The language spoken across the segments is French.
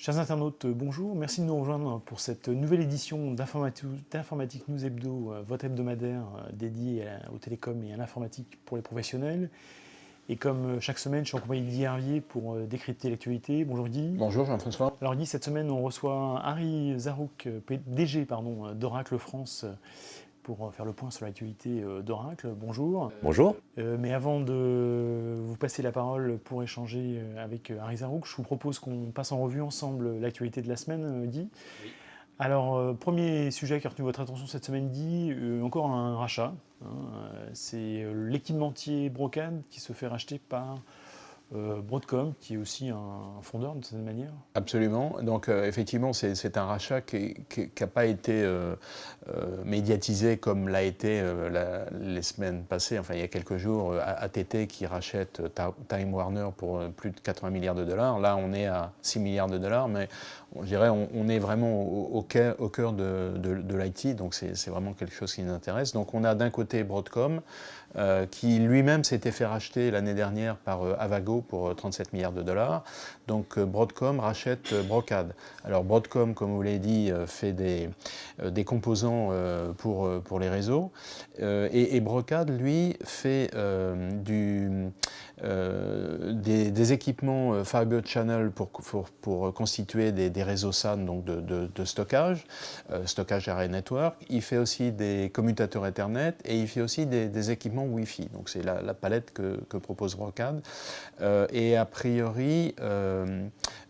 Chers internautes, bonjour. Merci de nous rejoindre pour cette nouvelle édition d'Informatique News Hebdo, votre hebdomadaire dédié aux télécoms et à l'informatique pour les professionnels. Et comme chaque semaine, je suis en compagnie de Guy Hervier pour décrypter l'actualité. Bonjour Guy. Bonjour Jean-François. Alors Guy, cette semaine, on reçoit Harry Zarouk, DG d'Oracle France, pour faire le point sur l'actualité d'Oracle. Bonjour. Bonjour. Mais avant de vous passer la parole pour échanger avec Harry Zarouk, je vous propose qu'on passe en revue ensemble l'actualité de la semaine, Guy. Oui. Alors, premier sujet qui a retenu votre attention cette semaine, Guy, encore un rachat. C'est l'équipementier Brocade qui se fait racheter par Broadcom, qui est aussi un fondeur de cette manière. Absolument. Donc effectivement, c'est un rachat qui n'a pas été médiatisé comme l'a été les semaines passées. Enfin, il y a quelques jours, AT&T qui rachète Time Warner pour plus de 80 milliards de dollars. Là, on est à 6 milliards de dollars, mais je dirais on est vraiment au cœur de l'IT, donc c'est vraiment quelque chose qui nous intéresse. Donc on a d'un côté Broadcom, qui lui-même s'était fait racheter l'année dernière par Avago pour 37 milliards de dollars. Donc Broadcom rachète Brocade. Alors Broadcom, comme vous l'avez dit, fait des composants pour les réseaux. Et Brocade, lui, fait des équipements Fiber Channel pour constituer des réseaux SAN, donc de stockage, stockage Area Network. Il fait aussi des commutateurs Ethernet et il fait aussi des équipements Wi-Fi. Donc c'est la palette que propose Brocade. Et a priori,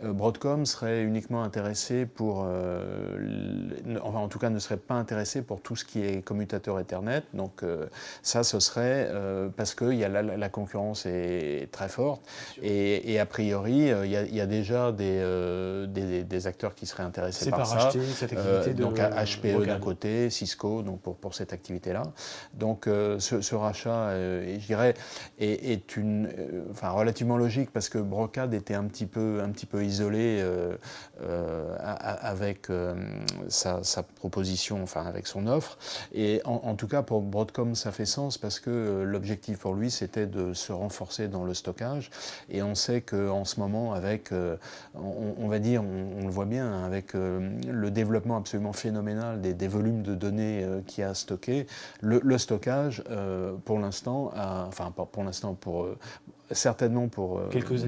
Broadcom serait uniquement intéressé pour, enfin en tout cas ne serait pas intéressé pour tout ce qui est commutateur Ethernet. Donc ça, ce serait parce que la concurrence est très forte et a priori, il y a déjà des acteurs qui seraient intéressés par ça. Racheter cette activité donc HPE d'un Brocade. côté, Cisco donc pour cette activité-là. Donc ce rachat, je dirais, est relativement logique parce que Brocade était un petit peu isolé avec sa proposition, enfin avec son offre. Et en tout cas pour Broadcom, ça fait sens parce que l'objectif pour lui, c'était de se renforcer dans le stockage. Et on sait qu'en ce moment, avec, on va dire, on le voit bien, avec le développement absolument phénoménal des volumes de données qu'il y a à stocker, le stockage, pour l'instant, certainement pour quelques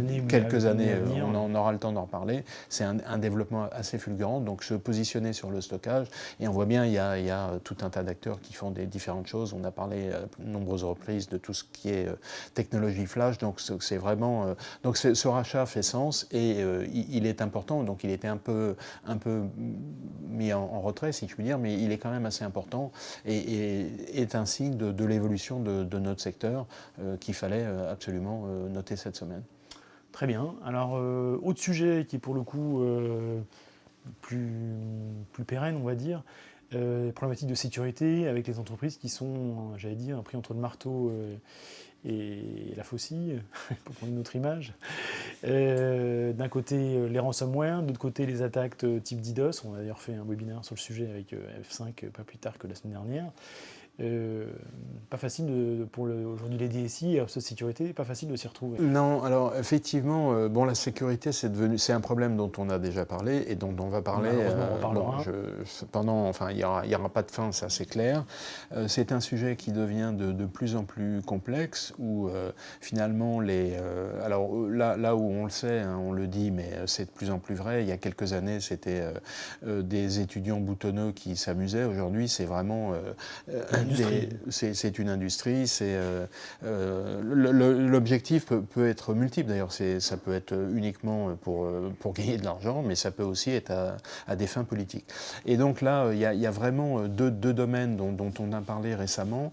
années, on aura le temps d'en reparler. C'est un développement assez fulgurant, donc se positionner sur le stockage. Et on voit bien, il y a tout un tas d'acteurs qui font des différentes choses. On a parlé à de nombreuses reprises de tout ce qui est technologie flash. Donc c'est vraiment, donc ce rachat fait sens et il est important. Donc il était un peu mis en retrait, si je puis dire, mais il est quand même assez important et est un signe de l'évolution de notre secteur qu'il fallait absolument noter cette semaine. Très bien. Alors, autre sujet qui est pour le coup plus pérenne, on va dire, problématique de sécurité avec les entreprises qui sont, j'allais dire, pris entre le marteau et la faucille, pour prendre une autre image. D'un côté, les ransomware, de l'autre côté, les attaques type DDoS. On a d'ailleurs fait un webinaire sur le sujet avec F5 pas plus tard que la semaine dernière. Pas facile pour aujourd'hui les DSI et la sécurité, pas facile de s'y retrouver. Non, alors effectivement, la sécurité c'est un problème dont on a déjà parlé et dont on va parler. On reparlera. Il y aura pas de fin, ça c'est clair. C'est un sujet qui devient de plus en plus complexe où finalement alors là où on le sait, hein, on le dit, mais c'est de plus en plus vrai. Il y a quelques années, c'était des étudiants boutonneux qui s'amusaient. Aujourd'hui, c'est vraiment c'est une industrie. L'objectif peut être multiple d'ailleurs. Ça peut être uniquement pour gagner de l'argent, mais ça peut aussi être à des fins politiques. Et donc là, il y a vraiment deux domaines dont on a parlé récemment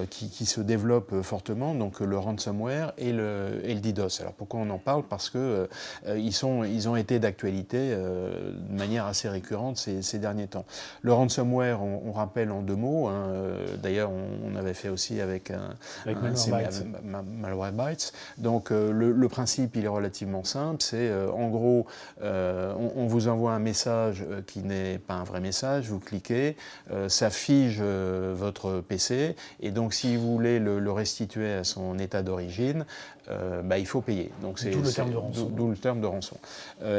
qui se développent fortement. Donc le ransomware et le DDoS. Alors pourquoi on en parle? Parce que ils ont été d'actualité de manière assez récurrente ces derniers temps. Le ransomware, on rappelle en deux mots. Hein, d'ailleurs, on avait fait aussi avec Malwarebytes. Donc le principe, il est relativement simple. C'est en gros, on vous envoie un message qui n'est pas un vrai message. Vous cliquez, ça fige votre PC. Et donc, si vous voulez le restituer à son état d'origine, il faut payer. Donc d'où le terme de rançon. D'où le terme de rançon.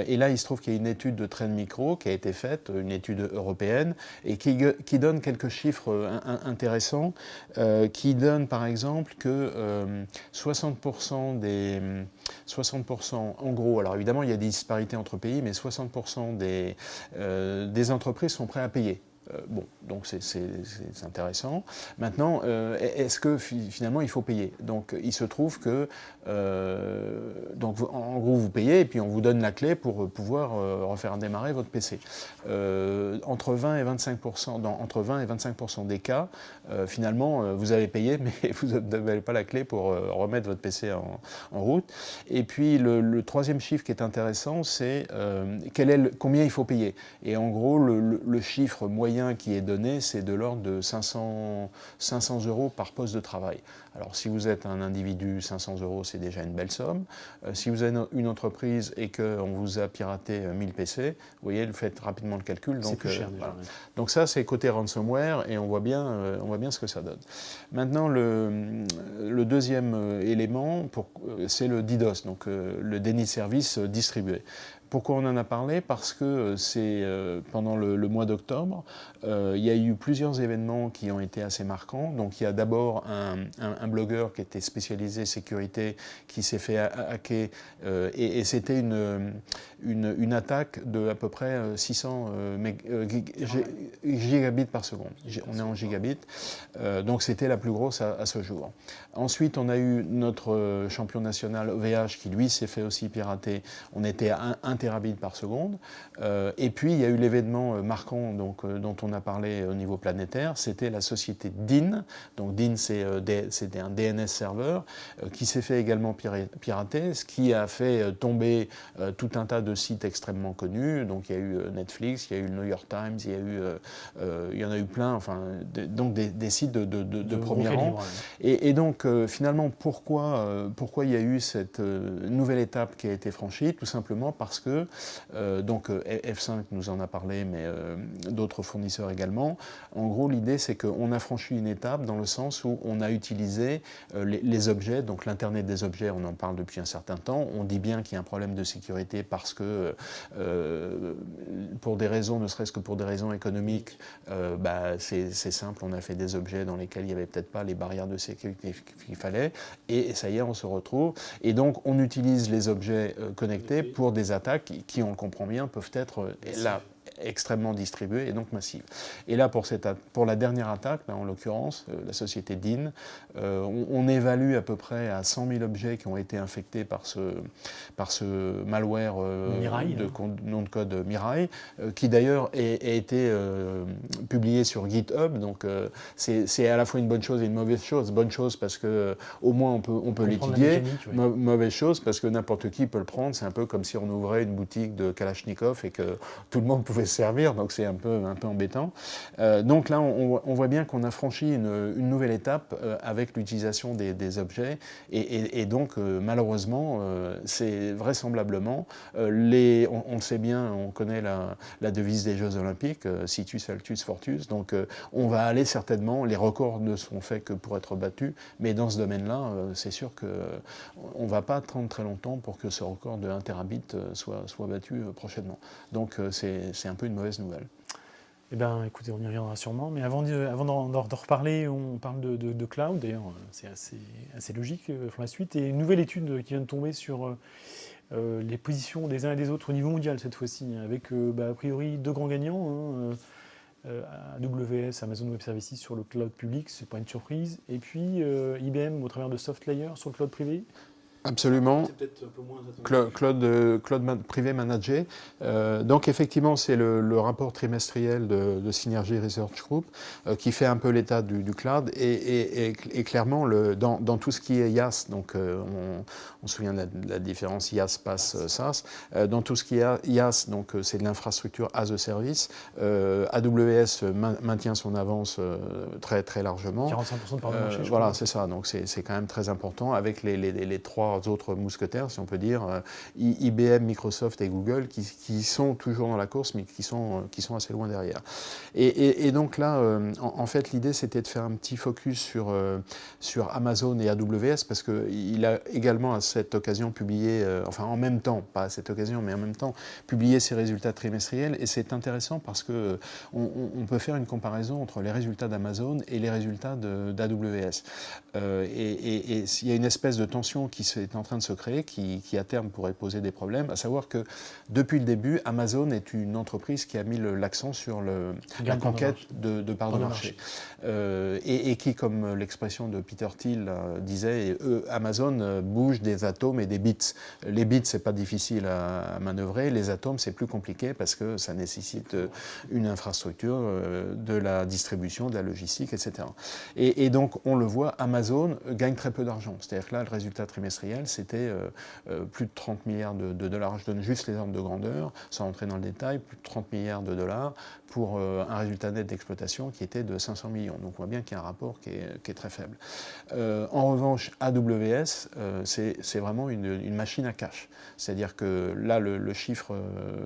Et là, il se trouve qu'il y a une étude de Trend Micro qui a été faite, une étude européenne, et qui donne quelques chiffres intéressants, qui donne par exemple que 60% en gros, alors évidemment il y a des disparités entre pays, mais 60% des entreprises sont prêtes à payer. Bon, donc c'est intéressant. Maintenant, est-ce que finalement il faut payer? Donc il se trouve que, en gros, vous payez et puis on vous donne la clé pour pouvoir refaire démarrer votre PC. Entre 20 et 25% des cas, finalement, vous avez payé, mais vous n'avez pas la clé pour remettre votre PC en route. Et puis le troisième chiffre qui est intéressant, c'est combien il faut payer. Et en gros, le chiffre moyen qui est donné, c'est de l'ordre de 500 € par poste de travail. Alors si vous êtes un individu, 500 €, c'est déjà une belle somme. Si vous êtes une entreprise et qu'on vous a piraté 1000 PC, vous voyez, vous faites rapidement le calcul. C'est plus cher déjà. Voilà. Donc ça, c'est côté ransomware et on voit bien ce que ça donne. Maintenant, le deuxième élément, c'est le DDoS, donc le déni de service distribué. Pourquoi on en a parlé? Parce que c'est pendant le mois d'octobre, il y a eu plusieurs événements qui ont été assez marquants. Donc il y a d'abord un blogueur qui était spécialisé sécurité qui s'est fait hacker et c'était une attaque de à peu près 600 gigabits par seconde. On est en gigabits. Donc c'était la plus grosse à ce jour. Ensuite, on a eu notre champion national OVH qui lui s'est fait aussi pirater. On était à 1 terabits par seconde. Et puis il y a eu l'événement marquant dont on a parlé au niveau planétaire, c'était la société DIN. Donc DIN, c'était un DNS serveur qui s'est fait également pirater, ce qui a fait tomber tout un tas de sites extrêmement connus. Donc il y a eu Netflix, il y a eu le New York Times, il y en a eu plein, enfin, donc des sites de premier rang. Et donc finalement, pourquoi il y a eu cette nouvelle étape qui a été franchie? Tout simplement parce que donc F5 nous en a parlé, mais d'autres fournisseurs également. En gros, l'idée, c'est qu'on a franchi une étape dans le sens où on a utilisé les objets, donc l'Internet des objets, on en parle depuis un certain temps. On dit bien qu'il y a un problème de sécurité parce que, pour des raisons, ne serait-ce que pour des raisons économiques, c'est simple, on a fait des objets dans lesquels il n'y avait peut-être pas les barrières de sécurité qu'il fallait, et ça y est, on se retrouve. Et donc, on utilise les objets connectés pour des attaques qui, on le comprend bien, peuvent être là extrêmement distribuées et donc massives. Et là, pour la dernière attaque, là, en l'occurrence, la société DIN, on évalue à peu près à 100 000 objets qui ont été infectés par ce malware de nom de code Mirai, qui d'ailleurs a été publié sur GitHub. Donc c'est à la fois une bonne chose et une mauvaise chose. Bonne chose parce que au moins on peut l'étudier. Mauvaise chose parce que n'importe qui peut le prendre. C'est un peu comme si on ouvrait une boutique de Kalachnikov et que tout le monde pouvait se servir, donc c'est un peu embêtant. Donc là, on voit bien qu'on a franchi une nouvelle étape avec l'utilisation des objets, et donc malheureusement, c'est vraisemblablement, on le sait bien, on connaît la devise des Jeux Olympiques, situs, altus, fortus, donc on va aller certainement, les records ne sont faits que pour être battus, mais dans ce domaine-là, c'est sûr qu'on ne va pas attendre très longtemps pour que ce record de 1 terabit soit battu prochainement. Donc c'est un peu une mauvaise nouvelle. Eh bien, écoutez, on y reviendra sûrement, mais avant d'en reparler, on parle de cloud, d'ailleurs, c'est assez logique pour la suite, et une nouvelle étude qui vient de tomber sur les positions des uns et des autres au niveau mondial cette fois-ci, avec a priori 2 grands gagnants, AWS, Amazon Web Services sur le cloud public, c'est pas une surprise, et puis IBM au travers de SoftLayer sur le cloud privé. Absolument. C'est peut-être un peu moins Cloud privé managé. Donc effectivement, c'est le rapport trimestriel de Synergy Research Group qui fait un peu l'état du cloud et clairement dans tout ce qui est IaaS, donc on se souvient de la différence IaaS, PaaS, SaaS. Dans tout ce qui est IaaS, donc c'est de l'infrastructure as a service. AWS maintient son avance très très largement. 45% de part de marché, je voilà, crois. c'est ça. Donc c'est quand même très important avec les trois trois autres mousquetaires, si on peut dire, IBM, Microsoft et Google, qui sont toujours dans la course, mais qui sont assez loin derrière. Et donc là, en fait, l'idée, c'était de faire un petit focus sur Amazon et AWS, parce qu'il a également à cette occasion publié, enfin en même temps, pas à cette occasion, mais en même temps, publié ses résultats trimestriels. Et c'est intéressant parce qu'on peut faire une comparaison entre les résultats d'Amazon et les résultats d'AWS. Et il y a une espèce de tension qui est en train de se créer, qui à terme pourrait poser des problèmes, à savoir que depuis le début, Amazon est une entreprise qui a mis l'accent sur la conquête de parts de marché. Et qui, comme l'expression de Peter Thiel disait, Amazon bouge des atomes et des bits. Les bits, c'est pas difficile à manœuvrer, les atomes, c'est plus compliqué parce que ça nécessite une infrastructure, de la distribution, de la logistique, etc. Et donc, on le voit, Amazon gagne très peu d'argent. C'est-à-dire que là, le résultat trimestriel, c'était plus de 30 milliards de dollars. Je donne juste les ordres de grandeur, sans entrer dans le détail, plus de 30 milliards de dollars pour un résultat net d'exploitation qui était de 500 millions. Donc, on voit bien qu'il y a un rapport qui est très faible. En revanche, AWS, c'est vraiment une machine à cash. C'est-à-dire que là, le chiffre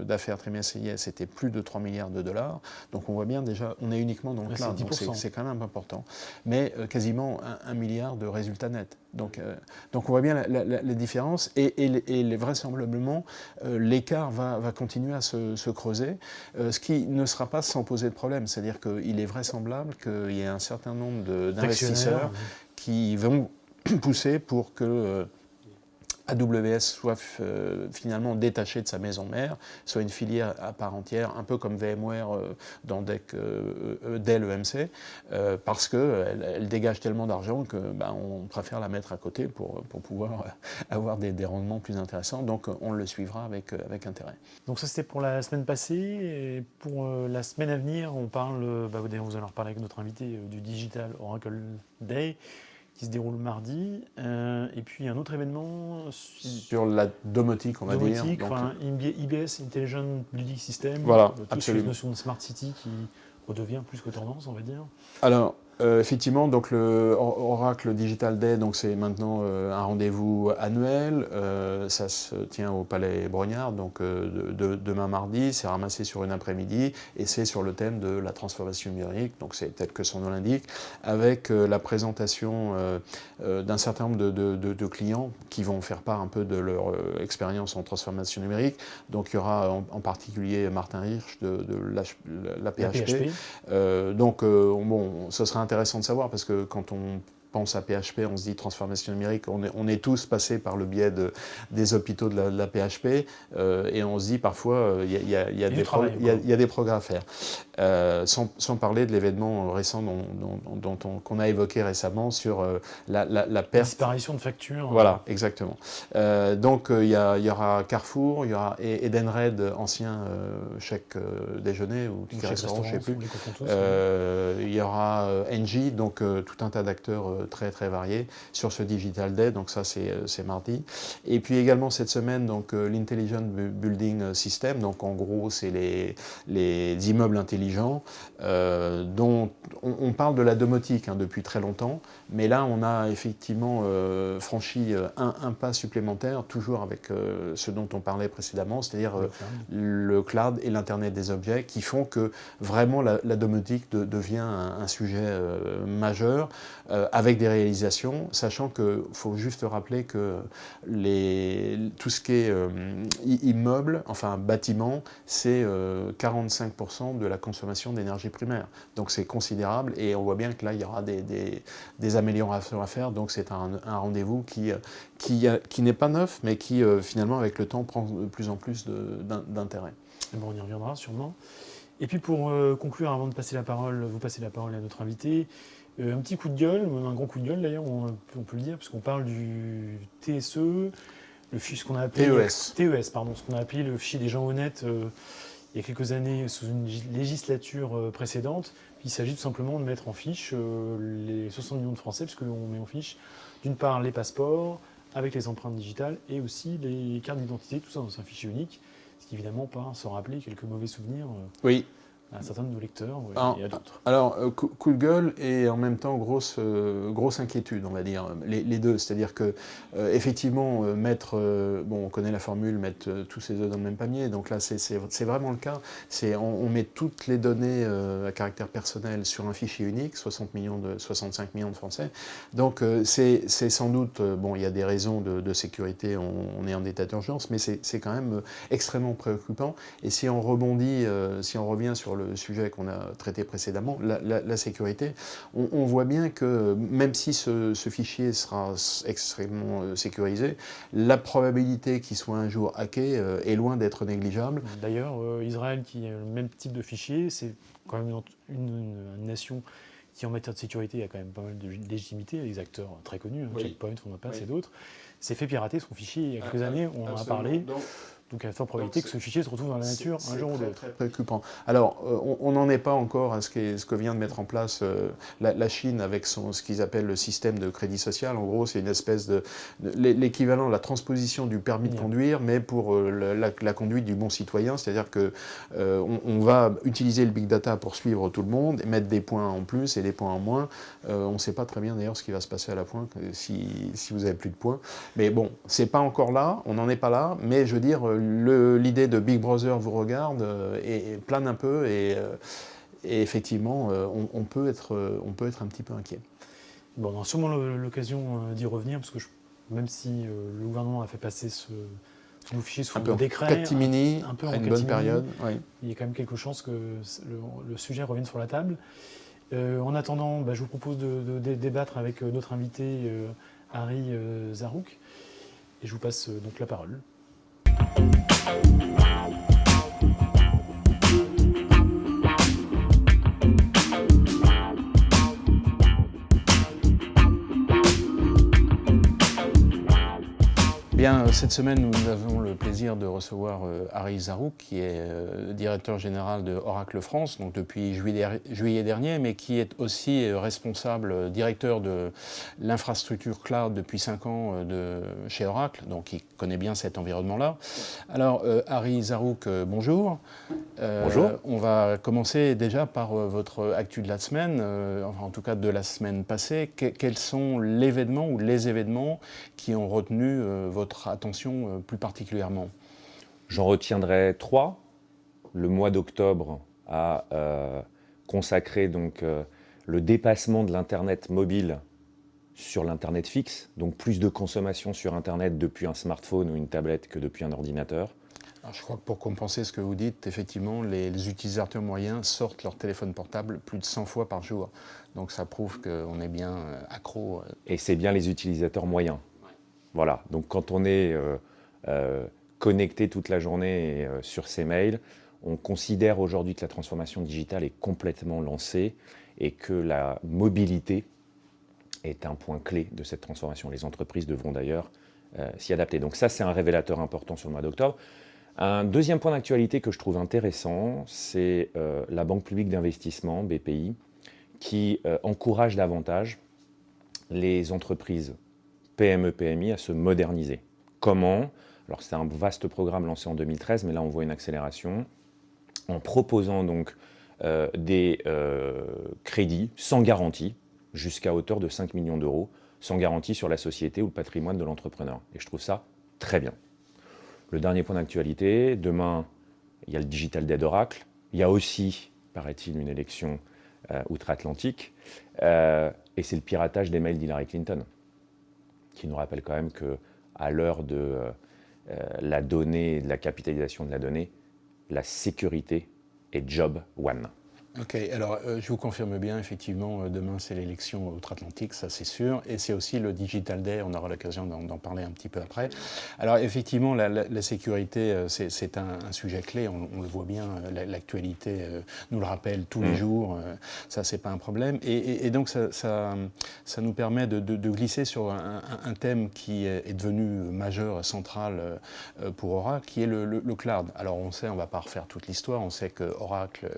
d'affaires trimestriel, c'était plus de 3 milliards de dollars. Donc, on voit bien déjà, on est uniquement dans le cloud. Donc, c'est quand même important. Mais quasiment 1 milliard de résultats nets. Donc on voit bien les différences et vraisemblablement l'écart va continuer à se creuser, ce qui ne sera pas sans poser de problème. C'est-à-dire qu'il est vraisemblable qu'il y ait un certain nombre d'investisseurs qui vont pousser pour que AWS soit finalement détaché de sa maison mère, soit une filière à part entière, un peu comme VMware dans Dell EMC, parce qu'elle dégage tellement d'argent qu'on préfère la mettre à côté pour pouvoir avoir des rendements plus intéressants. Donc on le suivra avec intérêt. Donc ça c'était pour la semaine passée. Et pour la semaine à venir, on parle, vous allez en reparler avec notre invité, du Digital Oracle Day, qui se déroule mardi, et puis un autre événement sur la domotique, on va dire. IBS, Intelligent Building System, voilà, absolument. Cette notion de Smart City qui redevient plus que tendance, on va dire. Alors, effectivement, donc le Oracle Digital Day, donc c'est maintenant un rendez-vous annuel. Ça se tient au Palais Brognard, donc demain mardi. C'est ramassé sur une après-midi et c'est sur le thème de la transformation numérique. Donc c'est tel que son nom l'indique, avec la présentation d'un certain nombre de clients qui vont faire part un peu de leur expérience en transformation numérique. Donc il y aura en particulier Martin Hirsch de la PHP. Bon, ce sera intéressant de savoir parce que quand on pense à PHP, on se dit transformation numérique, on est tous passés par le biais des hôpitaux de la PHP et on se dit parfois il y a des progrès à faire. Sans parler de l'événement récent qu'on a évoqué récemment sur la perte. Disparition de factures. Voilà, exactement. Donc il y aura Carrefour, il y aura Edenred, ancien chèque déjeuner ou ticket restaurant, je ne sais plus. Il y aura Engie, donc tout un tas d'acteurs très très variés sur ce Digital Day, donc ça c'est mardi. Et puis également cette semaine, donc l'Intelligent Building System, donc en gros c'est les immeubles intelligents dont on parle de la domotique depuis très longtemps, mais là on a effectivement franchi un pas supplémentaire, toujours avec ce dont on parlait précédemment, c'est-à-dire le cloud et l'Internet des objets, qui font que vraiment la domotique devient un sujet majeur, avec des réalisations, sachant qu'il faut juste rappeler que tout ce qui est immeuble, enfin bâtiment, c'est 45% de la consommation d'énergie primaire. Donc c'est considérable et on voit bien que là, il y aura des améliorations à faire. Donc c'est un rendez-vous qui n'est pas neuf, mais qui finalement, avec le temps, prend de plus en plus d'intérêt. Bon, on y reviendra sûrement. Et puis pour conclure, avant de passer la parole, vous passez la parole à notre invité, un petit coup de gueule, un grand coup de gueule d'ailleurs, on peut le dire, puisqu'on parle du TSE, le fichier, ce qu'on a appelé TES, pardon, ce qu'on a appelé le fichier des gens honnêtes il y a quelques années sous une législature précédente. Il s'agit tout simplement de mettre en fiche les 60 millions de Français, puisque l'on met en fiche d'une part les passeports avec les empreintes digitales et aussi les cartes d'identité, tout ça dans un fichier unique, ce qui évidemment pas sans rappeler quelques mauvais souvenirs. Oui. à certains de nos lecteurs et à d'autres. Alors, coup de gueule et en même temps grosse inquiétude, on va dire, les deux. C'est-à-dire que, effectivement, on connaît la formule, mettre tous ses œufs dans le même panier. Donc là, c'est vraiment le cas. On met toutes les données à caractère personnel sur un fichier unique, 65 millions de Français. Donc, c'est sans doute, il y a des raisons de sécurité, on est en état d'urgence, mais c'est quand même extrêmement préoccupant. Et si on rebondit, si on revient sur le sujet qu'on a traité précédemment, la sécurité, on voit bien que même si ce fichier sera extrêmement sécurisé, la probabilité qu'il soit un jour hacké est loin d'être négligeable. D'ailleurs, Israël, qui a le même type de fichier, c'est quand même une nation qui, en matière de sécurité, a quand même pas mal de légitimité, des acteurs très connus, Checkpoint, Fonopass et d'autres, s'est fait pirater son fichier il y a quelques années, on en a parlé. Donc il y a de fortes probabilités que ce fichier se retrouve dans la nature un jour ou l'autre. C'est très préoccupant. Alors, on n'en est pas encore à ce que vient de mettre en place la Chine avec ce qu'ils appellent le système de crédit social. En gros, c'est une espèce de l'équivalent de la transposition du permis de conduire, mais pour la conduite du bon citoyen. C'est-à-dire qu'on va utiliser le big data pour suivre tout le monde, et mettre des points en plus et des points en moins. On ne sait pas très bien d'ailleurs ce qui va se passer à la fin si vous n'avez plus de points. Mais bon, c'est pas encore là, on n'en est pas là, mais je veux dire, l'idée de Big Brother vous regarde et plane un peu et effectivement on peut être un petit peu inquiet. Bon, on aura sûrement l'occasion d'y revenir parce que même si le gouvernement a fait passer ce nouveau fichier sous décret, catimini, un peu à une bonne période, oui. Il y a quand même quelques chances que le sujet revienne sur la table. En attendant, je vous propose de débattre avec notre invité Harry Zarouk et je vous passe donc la parole. Bien, cette semaine, nous avons le plaisir de recevoir Harry Zarouk, qui est directeur général de Oracle France, donc depuis juillet dernier, mais qui est aussi responsable, directeur de l'infrastructure cloud depuis 5 ans chez Oracle, donc il connaît bien cet environnement-là. Alors, Harry Zarouk, bonjour. Bonjour. On va commencer déjà par votre actu de la semaine, enfin en tout cas de la semaine passée. Quels sont l'événement ou les événements qui ont retenu votre attention plus particulièrement? J'en retiendrai 3. Le mois d'octobre a consacré donc le dépassement de l'Internet mobile sur l'Internet fixe, donc plus de consommation sur Internet depuis un smartphone ou une tablette que depuis un ordinateur. Alors, je crois que pour compenser ce que vous dites, effectivement, les utilisateurs moyens sortent leur téléphone portable plus de 100 fois par jour. Donc ça prouve qu'on est bien accro. Et c'est bien les utilisateurs moyens. Voilà, donc quand on est connecté toute la journée sur ses mails, on considère aujourd'hui que la transformation digitale est complètement lancée et que la mobilité est un point clé de cette transformation. Les entreprises devront d'ailleurs s'y adapter. Donc ça, c'est un révélateur important sur le mois d'octobre. Un deuxième point d'actualité que je trouve intéressant, c'est la Banque publique d'investissement, BPI, qui encourage davantage les entreprises PME, PMI à se moderniser. Comment? Alors c'est un vaste programme lancé en 2013, mais là on voit une accélération en proposant donc des crédits sans garantie jusqu'à hauteur de 5 millions d'euros, sans garantie sur la société ou le patrimoine de l'entrepreneur. Et je trouve ça très bien. Le dernier point d'actualité, demain il y a le Digital Day d'Oracle, il y a aussi, paraît-il, une élection outre-Atlantique, et c'est le piratage des mails d'Hillary Clinton, qui nous rappelle quand même qu'à l'heure de la donnée et de la capitalisation de la donnée, la sécurité est job one. Ok, alors je vous confirme bien, effectivement, demain c'est l'élection outre-Atlantique, ça c'est sûr, et c'est aussi le Digital Day, on aura l'occasion d'en parler un petit peu après. Alors effectivement, la sécurité, c'est un sujet clé, on le voit bien, l'actualité nous le rappelle tous les jours, ça c'est pas un problème, et donc ça nous permet de glisser sur un thème qui est devenu majeur, central pour Oracle, qui est le cloud. Alors on sait, on va pas refaire toute l'histoire, on sait que Oracle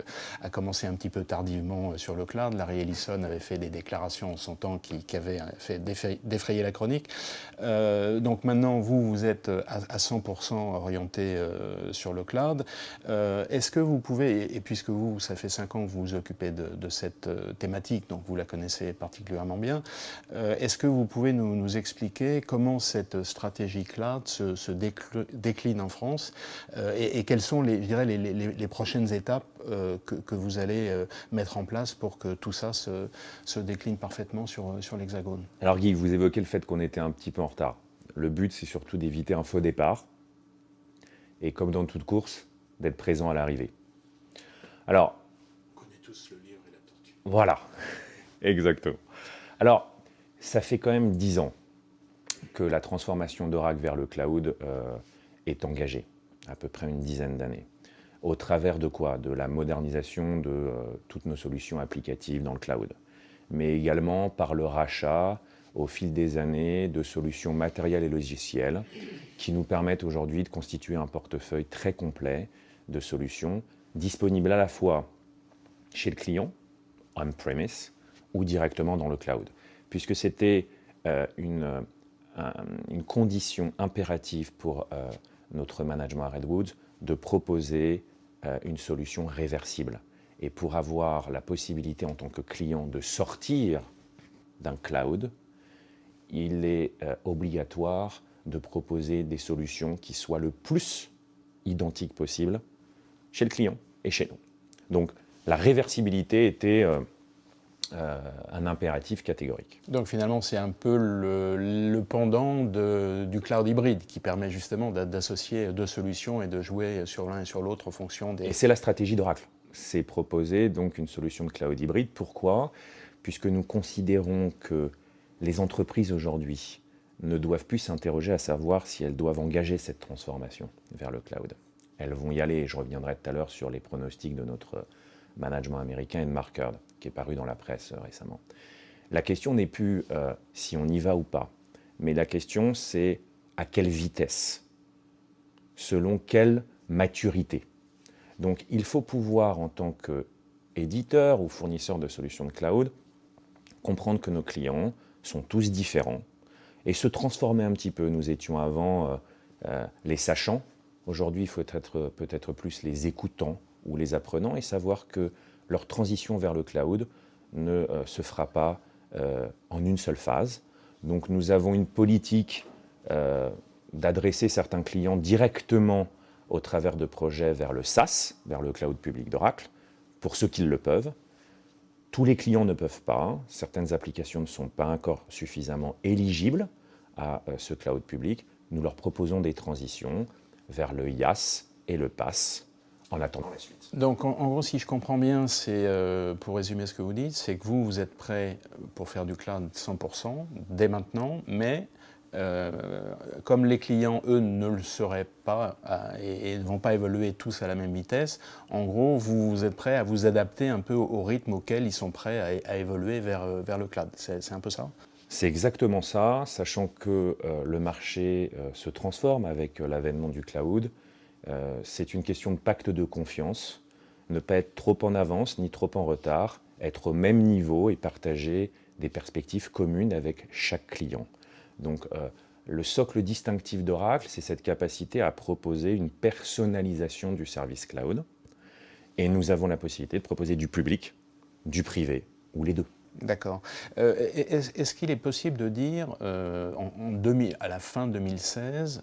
a commencé lancé un petit peu tardivement sur le cloud. Larry Ellison avait fait des déclarations en son temps qui avaient fait défrayer la chronique. Donc maintenant, vous êtes à 100% orienté sur le cloud. Est-ce que vous pouvez, et puisque ça fait 5 ans que vous vous occupez de cette thématique, donc vous la connaissez particulièrement bien, est-ce que vous pouvez nous expliquer comment cette stratégie cloud se décline en France et quelles sont les prochaines étapes que vous allez mettre en place pour que tout ça se décline parfaitement sur l'Hexagone? Alors Guy, vous évoquez le fait qu'on était un petit peu en retard. Le but, c'est surtout d'éviter un faux départ et, comme dans toute course, d'être présent à l'arrivée. Alors, On connaît tous le livre et la tortue. voilà, exactement. Alors, ça fait quand même 10 ans que la transformation d'Oracle vers le cloud est engagée, à peu près une dizaine d'années. Au travers de quoi? De la modernisation de toutes nos solutions applicatives dans le cloud, mais également par le rachat, au fil des années, de solutions matérielles et logicielles qui nous permettent aujourd'hui de constituer un portefeuille très complet de solutions disponibles à la fois chez le client, on-premise, ou directement dans le cloud, puisque c'était une condition impérative pour notre management à Redwood de proposer une solution réversible. Et pour avoir la possibilité en tant que client de sortir d'un cloud, il est obligatoire de proposer des solutions qui soient le plus identiques possible chez le client et chez nous. Donc la réversibilité était un impératif catégorique. Donc finalement, c'est un peu le pendant du cloud hybride qui permet justement d'associer deux solutions et de jouer sur l'un et sur l'autre en fonction des... Et c'est la stratégie d'Oracle. C'est proposer donc une solution de cloud hybride. Pourquoi? Puisque nous considérons que les entreprises aujourd'hui ne doivent plus s'interroger à savoir si elles doivent engager cette transformation vers le cloud. Elles vont y aller, et je reviendrai tout à l'heure sur les pronostics de notre management américain et de Mark Hurd, qui est paru dans la presse récemment. La question n'est plus si on y va ou pas, mais la question c'est à quelle vitesse, selon quelle maturité. Donc il faut pouvoir, en tant qu'éditeur ou fournisseur de solutions de cloud, comprendre que nos clients sont tous différents et se transformer un petit peu. Nous étions avant les sachants, aujourd'hui il faut être peut-être plus les écoutants ou les apprenants et savoir que leur transition vers le cloud ne se fera pas en une seule phase. Donc nous avons une politique d'adresser certains clients directement au travers de projets vers le SaaS, vers le cloud public d'Oracle, pour ceux qui le peuvent. Tous les clients ne peuvent pas, certaines applications ne sont pas encore suffisamment éligibles à ce cloud public. Nous leur proposons des transitions vers le IaaS et le PaaS en attendant la suite. Donc en gros, si je comprends bien, c'est pour résumer ce que vous dites, c'est que vous êtes prêt pour faire du cloud 100% dès maintenant, mais comme les clients, eux, ne le seraient pas et ne vont pas évoluer tous à la même vitesse, en gros, vous êtes prêt à vous adapter un peu au rythme auquel ils sont prêts à évoluer vers le cloud. C'est un peu ça? C'est exactement ça, sachant que le marché se transforme avec l'avènement du cloud. C'est une question de pacte de confiance, ne pas être trop en avance ni trop en retard, être au même niveau et partager des perspectives communes avec chaque client. Donc le socle distinctif d'Oracle, c'est cette capacité à proposer une personnalisation du service cloud. Et nous avons la possibilité de proposer du public, du privé, ou les deux. D'accord. Est-ce qu'il est possible de dire, à la fin 2016,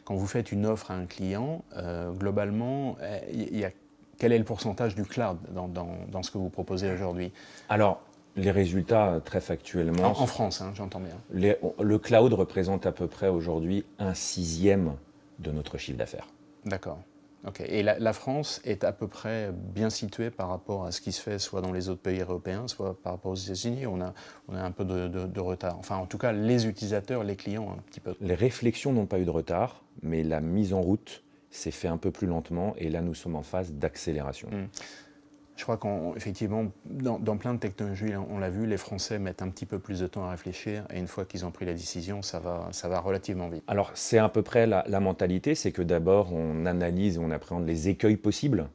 quand vous faites une offre à un client, globalement, quel est le pourcentage du cloud dans ce que vous proposez aujourd'hui? Alors, les résultats, très factuellement... En France, hein, j'entends bien. Le cloud représente à peu près aujourd'hui 1/6 de notre chiffre d'affaires. D'accord. Okay. Et la France est à peu près bien située par rapport à ce qui se fait soit dans les autres pays européens, soit par rapport aux États-Unis. On a un peu de retard. Enfin, en tout cas, les utilisateurs, les clients, un petit peu. Les réflexions n'ont pas eu de retard, mais la mise en route s'est fait un peu plus lentement. Et là, nous sommes en phase d'accélération. Je crois qu'effectivement, dans plein de technologies, on l'a vu, les Français mettent un petit peu plus de temps à réfléchir. Et une fois qu'ils ont pris la décision, ça va relativement vite. Alors, c'est à peu près la mentalité, c'est que d'abord, on analyse et on appréhende les écueils possibles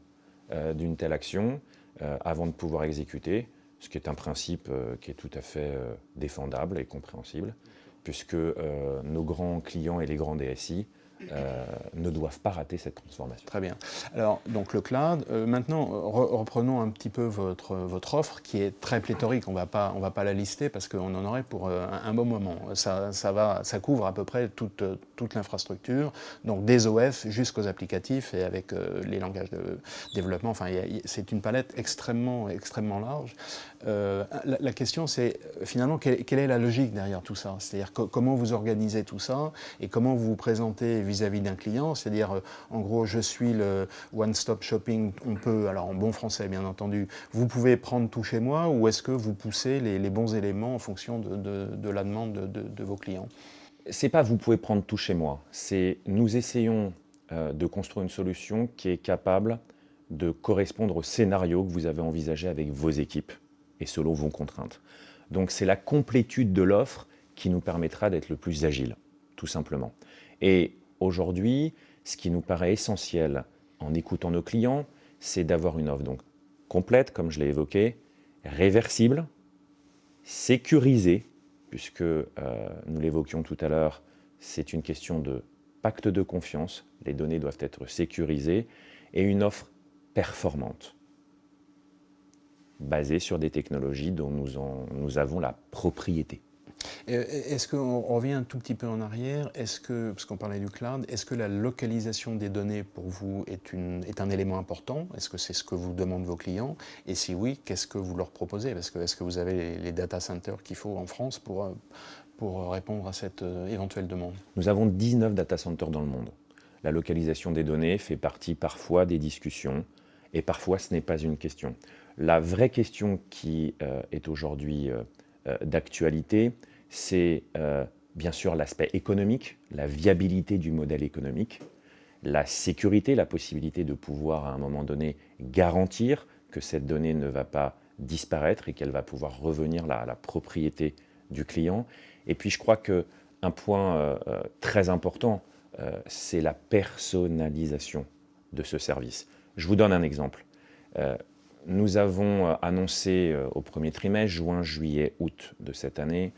d'une telle action avant de pouvoir exécuter, ce qui est un principe qui est tout à fait défendable et compréhensible, puisque nos grands clients et les grands DSI ne doivent pas rater cette transformation. Très bien. Alors, donc le cloud. Maintenant, reprenons un petit peu votre offre qui est très pléthorique. On va pas la lister parce qu'on en aurait pour un bon moment. Ça couvre à peu près toute l'infrastructure, donc des OS jusqu'aux applicatifs et avec les langages de développement. Enfin, c'est une palette extrêmement large. La question, c'est finalement quelle est la logique derrière tout ça? C'est-à-dire comment vous organisez tout ça et comment vous vous présentez vis-à-vis d'un client, c'est-à-dire en gros je suis le one-stop shopping, on peut, alors en bon français bien entendu, vous pouvez prendre tout chez moi ou est-ce que vous poussez les bons éléments en fonction de la demande de vos clients? C'est pas vous pouvez prendre tout chez moi, c'est nous essayons de construire une solution qui est capable de correspondre au scénario que vous avez envisagé avec vos équipes et selon vos contraintes. Donc c'est la complétude de l'offre qui nous permettra d'être le plus agile, tout simplement. Et aujourd'hui, ce qui nous paraît essentiel en écoutant nos clients, c'est d'avoir une offre donc complète, comme je l'ai évoqué, réversible, sécurisée, puisque nous l'évoquions tout à l'heure, c'est une question de pacte de confiance, les données doivent être sécurisées, et une offre performante, basée sur des technologies dont nous avons la propriété. Est-ce qu'on revient un tout petit peu en arrière, parce qu'on parlait du cloud, est-ce que la localisation des données pour vous est un élément important? Est-ce que c'est ce que vous demandent vos clients? Et si oui, qu'est-ce que vous leur proposez? Est-ce que vous avez les data centers qu'il faut en France pour répondre à cette éventuelle demande? Nous avons 19 data centers dans le monde. La localisation des données fait partie parfois des discussions et parfois ce n'est pas une question. La vraie question qui est aujourd'hui d'actualité, c'est bien sûr l'aspect économique, la viabilité du modèle économique, la sécurité, la possibilité de pouvoir à un moment donné garantir que cette donnée ne va pas disparaître et qu'elle va pouvoir revenir à la propriété du client. Et puis je crois qu'un point très important, c'est la personnalisation de ce service. Je vous donne un exemple. Nous avons annoncé au premier trimestre, juin, juillet, août de cette année,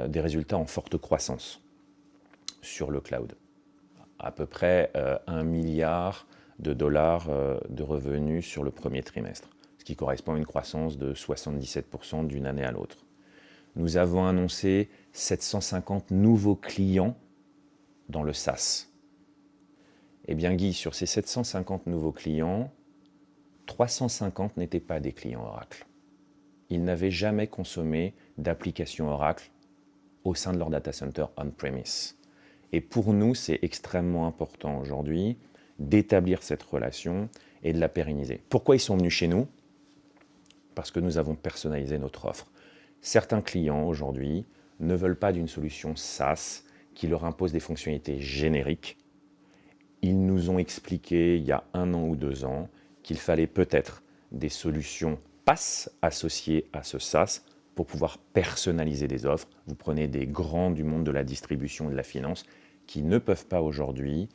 des résultats en forte croissance sur le cloud. À peu près 1 milliard de dollars de revenus sur le premier trimestre, ce qui correspond à une croissance de 77% d'une année à l'autre. Nous avons annoncé 750 nouveaux clients dans le SaaS. Eh bien Guy, sur ces 750 nouveaux clients, 350 n'étaient pas des clients Oracle. Ils n'avaient jamais consommé d'application Oracle au sein de leur data center on-premise. Et pour nous, c'est extrêmement important aujourd'hui d'établir cette relation et de la pérenniser. Pourquoi ils sont venus chez nous? Parce que nous avons personnalisé notre offre. Certains clients aujourd'hui ne veulent pas d'une solution SaaS qui leur impose des fonctionnalités génériques. Ils nous ont expliqué il y a 1 an ou 2 ans qu'il fallait peut-être des solutions PaaS associées à ce SaaS pour pouvoir personnaliser des offres. Vous prenez des grands du monde de la distribution et de la finance qui ne peuvent pas aujourd'hui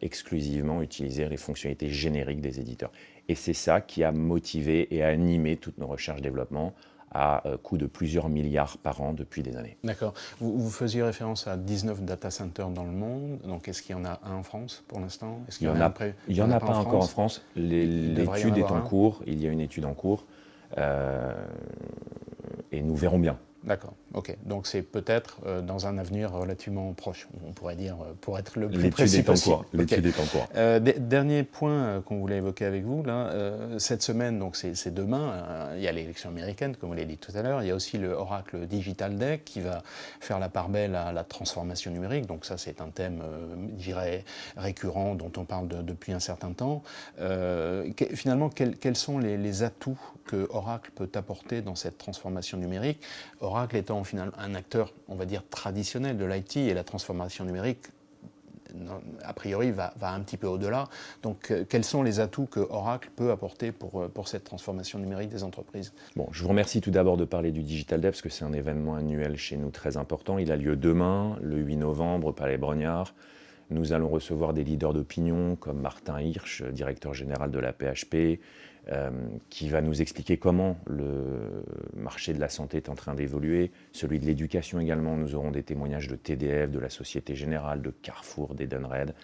exclusivement utiliser les fonctionnalités génériques des éditeurs. Et c'est ça qui a motivé et animé toutes nos recherches-développement à coût de plusieurs milliards par an depuis des années. D'accord. Vous faisiez référence à 19 data centers dans le monde. Donc, est-ce qu'il y en a un en France pour l'instant? Il n'y en a pas encore en France. L'étude est en cours. Il y a une étude en cours. Et nous verrons bien. D'accord, ok. Donc c'est peut-être dans un avenir relativement proche, on pourrait dire, pour être le plus précis possible. L'étude est en cours. Dernier point qu'on voulait évoquer avec vous, là, cette semaine, donc c'est demain, il y a l'élection américaine, comme vous l'avez dit tout à l'heure, il y a aussi le Oracle Digital Day qui va faire la part belle à la transformation numérique, donc ça c'est un thème, je dirais, récurrent dont on parle depuis un certain temps. Finalement, quels sont les atouts que Oracle peut apporter dans cette transformation numérique? Oracle étant au final un acteur, on va dire, traditionnel de l'IT, et la transformation numérique, a priori, va un petit peu au-delà. Donc, quels sont les atouts que Oracle peut apporter pour cette transformation numérique des entreprises? Bon, je vous remercie tout d'abord de parler du Digital Day, parce que c'est un événement annuel chez nous très important. Il a lieu demain, le 8 novembre, au Palais Brongniart. Nous allons recevoir des leaders d'opinion comme Martin Hirsch, directeur général de la PHP, qui va nous expliquer comment le marché de la santé est en train d'évoluer, celui de l'éducation également. Nous aurons des témoignages de TDF, de la Société Générale, de Carrefour, d'Edenred,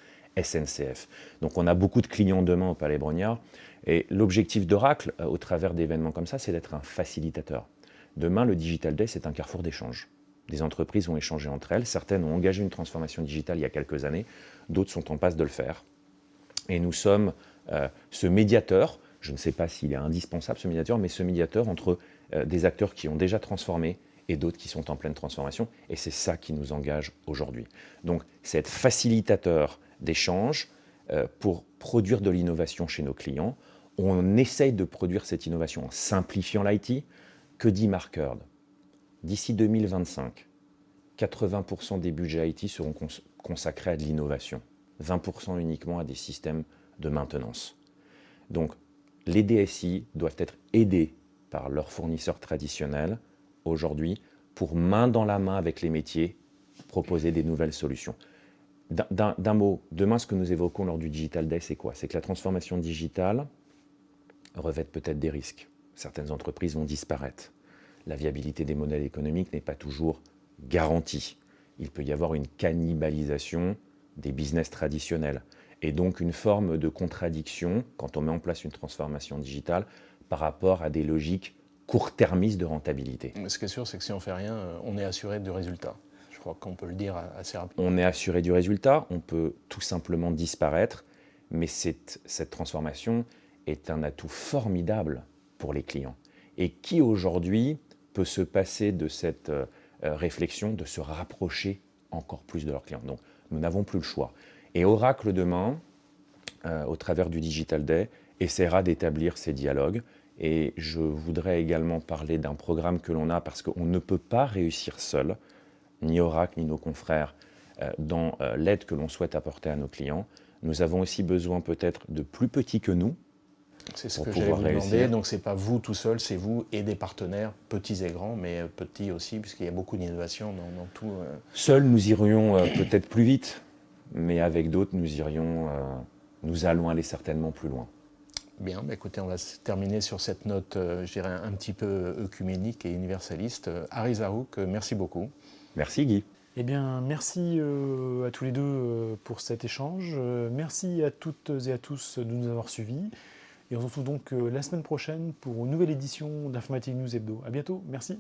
SNCF. Donc on a beaucoup de clients demain au Palais Brongniart. Et l'objectif d'Oracle, au travers d'événements comme ça, c'est d'être un facilitateur. Demain, le Digital Day, c'est un carrefour d'échange. Des entreprises vont échanger entre elles. Certaines ont engagé une transformation digitale il y a quelques années. D'autres sont en passe de le faire. Et nous sommes ce médiateur. Je ne sais pas s'il est indispensable, ce médiateur, mais ce médiateur entre des acteurs qui ont déjà transformé et d'autres qui sont en pleine transformation. Et c'est ça qui nous engage aujourd'hui. Donc, c'est être facilitateur d'échanges pour produire de l'innovation chez nos clients. On essaye de produire cette innovation en simplifiant l'IT. Que dit Mark Hurd? D'ici 2025, 80% des budgets IT seront consacrés à de l'innovation, 20% uniquement à des systèmes de maintenance. Donc, les DSI doivent être aidés par leurs fournisseurs traditionnels aujourd'hui pour, main dans la main avec les métiers, proposer des nouvelles solutions. D'un mot, demain, ce que nous évoquons lors du Digital Day, c'est quoi? C'est que la transformation digitale revêt peut-être des risques. Certaines entreprises vont disparaître. La viabilité des modèles économiques n'est pas toujours garantie. Il peut y avoir une cannibalisation des business traditionnels et donc une forme de contradiction quand on met en place une transformation digitale par rapport à des logiques court-termistes de rentabilité. Mais ce qui est sûr, c'est que si on ne fait rien, on est assuré du résultat. Je crois qu'on peut le dire assez rapidement. On est assuré du résultat, on peut tout simplement disparaître, mais cette transformation est un atout formidable pour les clients. Et qui aujourd'hui peut se passer de cette réflexion, de se rapprocher encore plus de leurs clients? Donc, nous n'avons plus le choix. Et Oracle demain, au travers du Digital Day, essaiera d'établir ces dialogues. Et je voudrais également parler d'un programme que l'on a parce qu'on ne peut pas réussir seul, ni Oracle, ni nos confrères, dans l'aide que l'on souhaite apporter à nos clients. Nous avons aussi besoin peut-être de plus petits que nous. C'est ce que j'allais vous demander. Donc, ce n'est pas vous tout seul, c'est vous et des partenaires, petits et grands, mais petits aussi, puisqu'il y a beaucoup d'innovation dans tout. Seuls, nous irions peut-être plus vite, mais avec d'autres, nous allons aller certainement plus loin. Bien, bah écoutez, on va terminer sur cette note, je dirais, un petit peu œcuménique et universaliste. Aris Arouk, merci beaucoup. Merci Guy. Eh bien, merci à tous les deux pour cet échange. Merci à toutes et à tous de nous avoir suivis. Et on se retrouve donc la semaine prochaine pour une nouvelle édition d'Informatique News Hebdo. À bientôt, merci.